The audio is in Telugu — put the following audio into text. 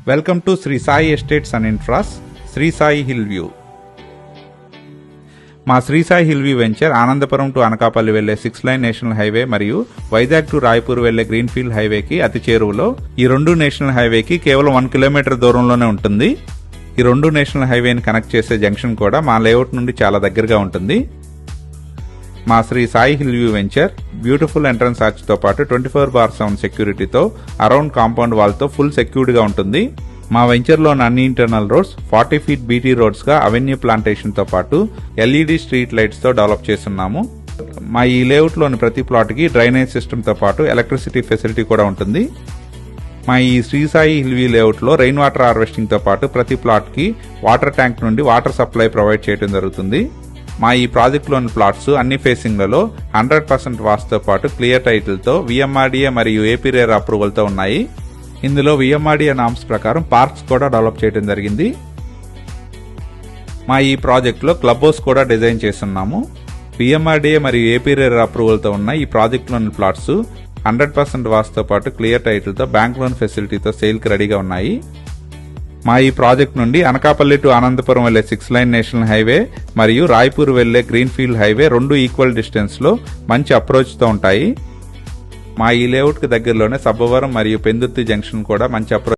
Welcome to Shri Sai estates and infras, Shri Sai hill view. మా Shri Sai hill view venture Anandapuram to Anakapalli వెళ్లే 6 లైన్ నేషనల్ హైవే మరియు వైజాగ్ టు రాయ్పూర్ వెళ్లే గ్రీన్ఫీల్డ్ హైవేకి అతి చేరువలో. ఈ రెండు నేషనల్ హైవేకి కేవలం 1 కిలోమీటర్ దూరంలోనే ఉంటుంది. ఈ రెండు నేషనల్ హైవేని కనెక్ట్ చేసే జంక్షన్ కూడా మా లేఅవుట్ నుండి చాలా దగ్గరగా ఉంటుంది. మా Shri Sai hill view venture beautiful entrance arch తో పాటు 24/7 సెక్యూరిటీతో అరౌండ్ కాంపౌండ్ వాల్ తో ఫుల్ సెక్యూర్డ్ గా ఉంటుంది. మా వెంచర్ లోని అన్ని internal roads 40 feet BT roads గా అవెన్యూ ప్లాంటేషన్ తో పాటు ఎల్ఈడి స్ట్రీట్ లైట్స్ తో డెవలప్ చేస్తున్నాము. మా ఈ లేఅవుట్ లోని ప్రతి ప్లాట్ కి డ్రైనేజ్ సిస్టమ్ తో పాటు ఎలక్ట్రిసిటీ ఫెసిలిటీ కూడా ఉంటుంది. మా ఈ Shri Sai hill view layout లో రెయిన్ వాటర్ హార్వెస్టింగ్ తో పాటు ప్రతి ప్లాట్ కి వాటర్ ట్యాంక్ నుండి వాటర్ సప్లై ప్రొవైడ్ చేయడం జరుగుతుంది. మా ఈ ప్రాజెక్ట్ లోని ప్లాట్స్ అన్ని ఫేసింగ్లలో 100% వాస్తో పాటు క్లియర్ టైటిల్ తో విఎంఆర్డీఏ మరియు ఏపీ రేర్ అప్రూవల్ తో ఉన్నాయి. ఇందులో విఎంఆర్డీఏ నామ్స్ ప్రకారం పార్క్స్ కూడా డెవలప్ చేయడం జరిగింది. మా ఈ ప్రాజెక్ట్ లో క్లబ్ హౌస్ కూడా డిజైన్ చేస్తున్నాము. విఎంఆర్డీఏ మరియు ఏపీ రేర్ అప్రూవల్ తో ఉన్న ఈ ప్రాజెక్ట్ లోని ప్లాట్స్ 100% వాస్తో పాటు క్లియర్ టైటిల్ తో బ్యాంక్ లోన్ ఫెసిలిటీతో సేల్ కి రెడీగా ఉన్నాయి. మా ఈ ప్రాజెక్ట్ నుండి అనకాపల్లి టు ఆనందపురం వెళ్లే 6 లైన్ నేషనల్ హైవే మరియు రాయ్పూర్ వెళ్లే గ్రీన్ఫీల్డ్ హైవే రెండు ఈక్వల్ డిస్టెన్స్ లో మంచి అప్రోచ్ తో ఉంటాయి. మా ఈ లేఅవుట్ కి దగ్గరలోనే సబ్బవరం మరియు పెందుర్తి జంక్షన్ కూడా మంచి అప్రోచ్